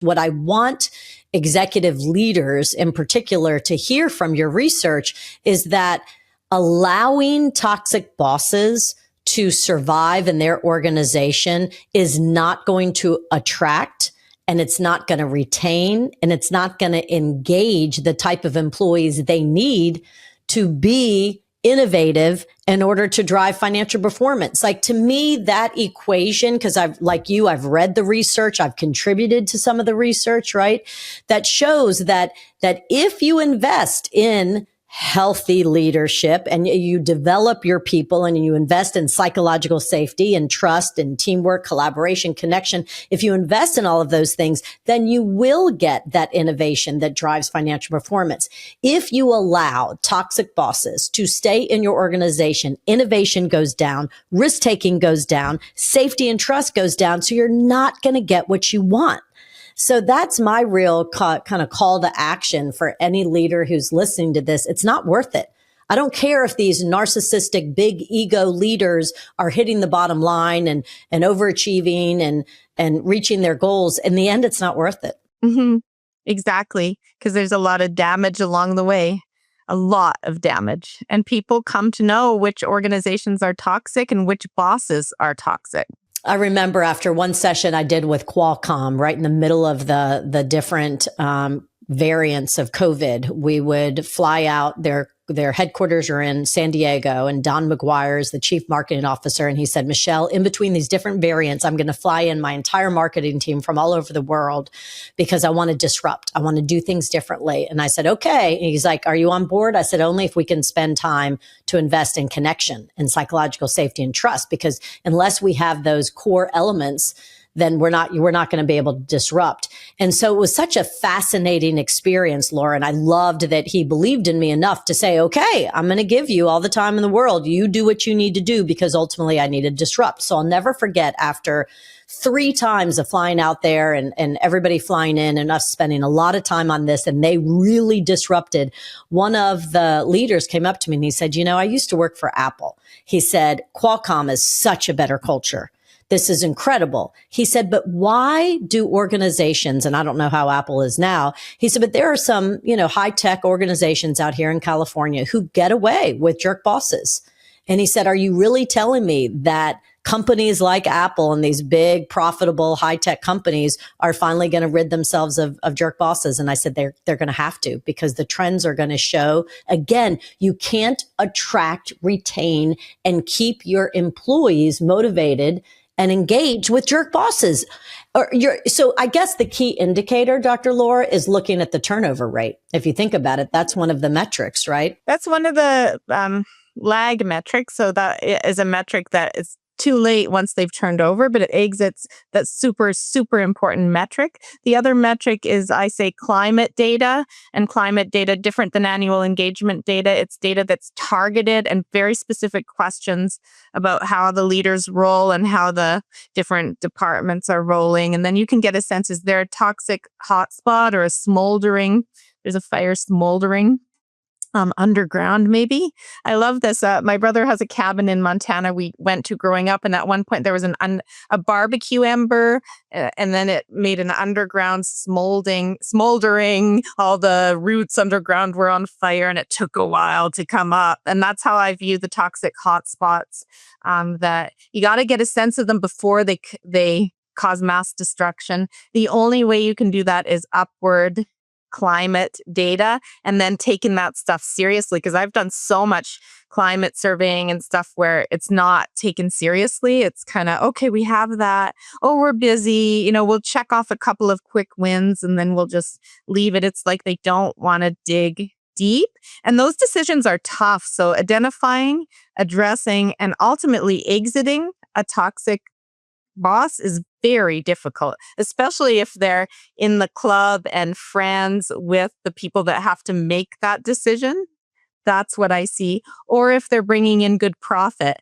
What I want executive leaders in particular to hear from your research is that allowing toxic bosses to survive in their organization is not going to attract, and it's not going to retain, and it's not going to engage the type of employees they need to be innovative in order to drive financial performance. Like, to me, that equation, because I've read the research, I've contributed to some of the research, right? That shows that if you invest in healthy leadership and you develop your people and you invest in psychological safety and trust and teamwork, collaboration, connection, if you invest in all of those things, then you will get that innovation that drives financial performance. If you allow toxic bosses to stay in your organization, innovation goes down, risk taking goes down, safety and trust goes down. So you're not going to get what you want. So that's my real kind of call to action for any leader who's listening to this. It's not worth it. I don't care if these narcissistic, big ego leaders are hitting the bottom line and overachieving and reaching their goals. In the end, it's not worth it. Mm-hmm. Exactly. Because there's a lot of damage along the way. A lot of damage. And people come to know which organizations are toxic and which bosses are toxic. I remember after one session I did with Qualcomm, right in the middle of the different variants of COVID, we would fly out. Their headquarters are in San Diego, and Don McGuire is the chief marketing officer. And he said, Michelle, in between these different variants, I'm going to fly in my entire marketing team from all over the world because I want to disrupt. I want to do things differently. And I said, okay. And he's like, are you on board? I said, only if we can spend time to invest in connection and psychological safety and trust, because unless we have those core elements, then we're not going to be able to disrupt. And so it was such a fascinating experience, Laura. And I loved that he believed in me enough to say, okay, I'm going to give you all the time in the world. You do what you need to do, because ultimately I need to disrupt. So I'll never forget, after 3 times of flying out there and everybody flying in and us spending a lot of time on this, and they really disrupted. One of the leaders came up to me and he said, I used to work for Apple. He said, Qualcomm is such a better culture. This is incredible. He said, but why do organizations, and I don't know how Apple is now, he said, but there are some, high-tech organizations out here in California who get away with jerk bosses. And he said, are you really telling me that companies like Apple and these big, profitable, high-tech companies are finally going to rid themselves of jerk bosses? And I said, they're going to have to, because the trends are going to show, again, you can't attract, retain, and keep your employees motivated and engage with jerk bosses. So I guess the key indicator, Dr. Laura, is looking at the turnover rate. If you think about it, that's one of the metrics, right? That's one of the lag metrics. So that is a metric that is too late once they've turned over, but it exits that super, super important metric. The other metric is, I say, climate data, and climate data different than annual engagement data. It's data that's targeted and very specific questions about how the leaders roll and how the different departments are rolling. And then you can get a sense, is there a toxic hotspot or a smoldering? There's a fire smoldering underground, maybe. I love this. My brother has a cabin in Montana we went to growing up, and at one point there was a barbecue ember, and then it made an underground smoldering. All the roots underground were on fire, and it took a while to come up. And that's how I view the toxic hotspots. That you got to get a sense of them before they cause mass destruction. The only way you can do that is upward climate data, and then taking that stuff seriously, because I've done so much climate surveying and stuff where it's not taken seriously. It's kind of, okay, we have that. Oh, we're busy. We'll check off a couple of quick wins and then we'll just leave it. It's like they don't want to dig deep. And those decisions are tough. So identifying, addressing, and ultimately exiting a toxic boss is very difficult, especially if they're in the club and friends with the people that have to make that decision. That's what I see. Or if they're bringing in good profit.